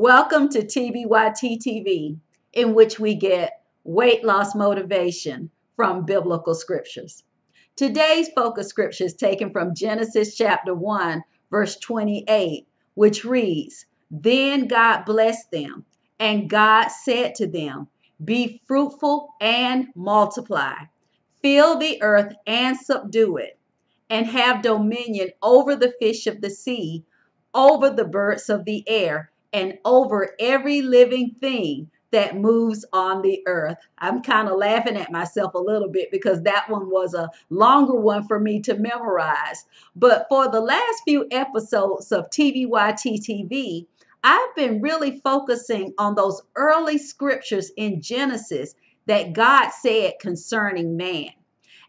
Welcome to TBYT TV, in which we get weight loss motivation from biblical scriptures. Today's focus scripture is taken from Genesis chapter 1, verse 28, which reads, "Then God blessed them, and God said to them, Be fruitful and multiply, fill the earth and subdue it, and have dominion over the fish of the sea, over the birds of the air, and over every living thing that moves on the earth." I'm kind of laughing at myself a little bit because that one was a longer one for me to memorize. But for the last few episodes of TBYT TV, I've been really focusing on those early scriptures in Genesis that God said concerning man.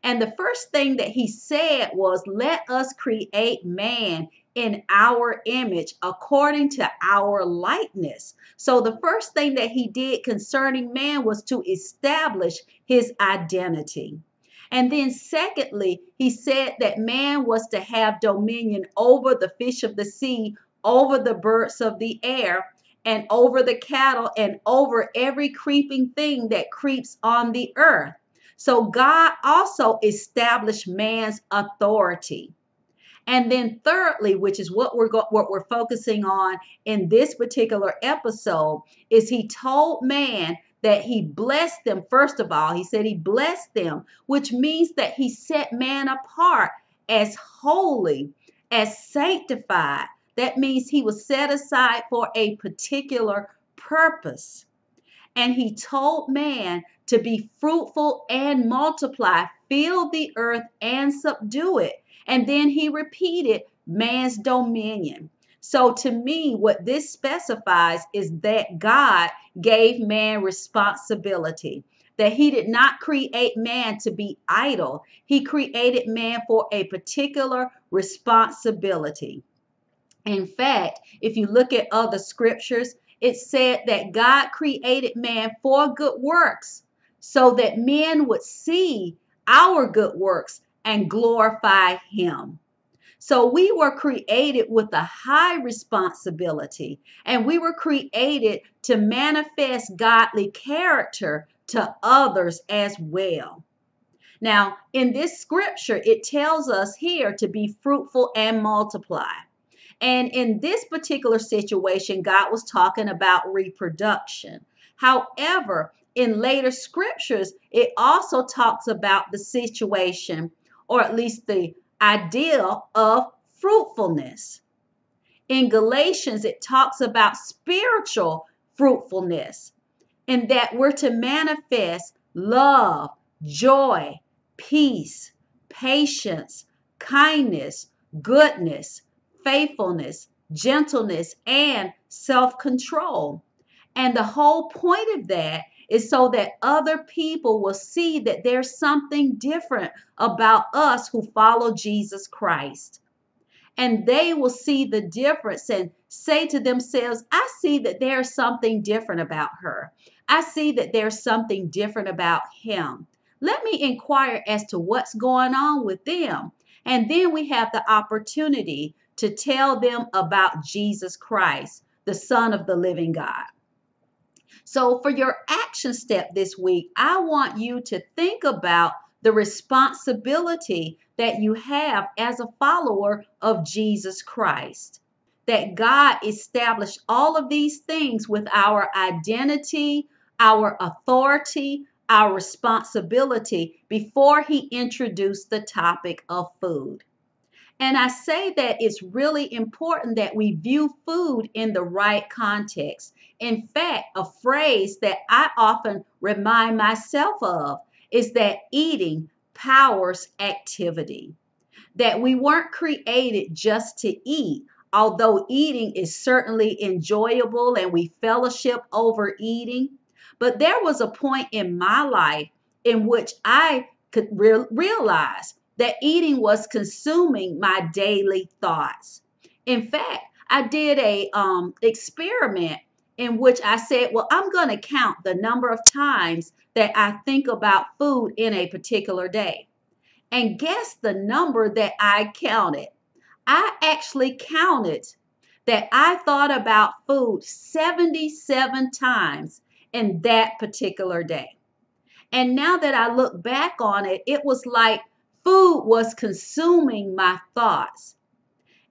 And the first thing that he said was, let us create man in our image according to our likeness. So the first thing that he did concerning man was to establish his identity. And then secondly, he said that man was to have dominion over the fish of the sea, over the birds of the air, and over the cattle, and over every creeping thing that creeps on the earth. So God also established man's authority. And then thirdly, which is what we're focusing on in this particular episode, is he told man that he blessed them. First of all, he said he blessed them, which means that he set man apart as holy, as sanctified. That means he was set aside for a particular purpose. And he told man to be fruitful and multiply, fill the earth and subdue it. And then he repeated man's dominion. So to me, what this specifies is that God gave man responsibility, that he did not create man to be idle. He created man for a particular responsibility. In fact, if you look at other scriptures, it said that God created man for good works so that men would see our good works and glorify him. So we were created with a high responsibility, and we were created to manifest godly character to others as well. Now, in this scripture, it tells us here to be fruitful and multiply. And in this particular situation, God was talking about reproduction. However, in later scriptures, it also talks about the situation, or at least the ideal of fruitfulness. In Galatians, it talks about spiritual fruitfulness, and that we're to manifest love, joy, peace, patience, kindness, goodness, faithfulness, gentleness, and self-control. And the whole point of that is so that other people will see that there's something different about us who follow Jesus Christ. And they will see the difference and say to themselves, I see that there's something different about her. I see that there's something different about him. Let me inquire as to what's going on with them. And then we have the opportunity to tell them about Jesus Christ, the Son of the living God. So for your action step this week, I want you to think about the responsibility that you have as a follower of Jesus Christ. That God established all of these things with our identity, our authority, our responsibility before he introduced the topic of food. And I say that it's really important that we view food in the right context. In fact, a phrase that I often remind myself of is that eating powers activity. That we weren't created just to eat, although eating is certainly enjoyable and we fellowship over eating. But there was a point in my life in which I could realize that eating was consuming my daily thoughts. In fact, I did a experiment in which I said, well, I'm going to count the number of times that I think about food in a particular day. And guess the number that I counted. I actually counted that I thought about food 77 times in that particular day. And now that I look back on it, it was like food was consuming my thoughts.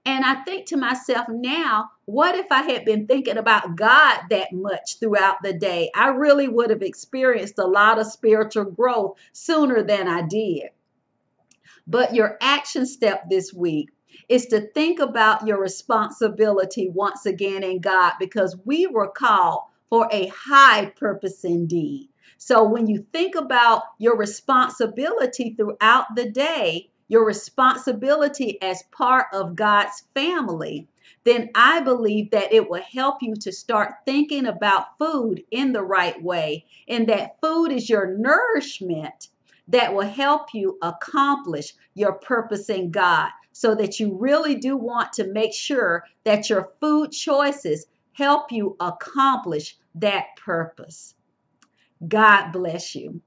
And I think to myself now, what if I had been thinking about God that much throughout the day? I really would have experienced a lot of spiritual growth sooner than I did. But your action step this week is to think about your responsibility once again in God, because we were called for a high purpose indeed. So when you think about your responsibility throughout the day, your responsibility as part of God's family, then I believe that it will help you to start thinking about food in the right way, and that food is your nourishment that will help you accomplish your purpose in God, so that you really do want to make sure that your food choices help you accomplish that purpose. God bless you.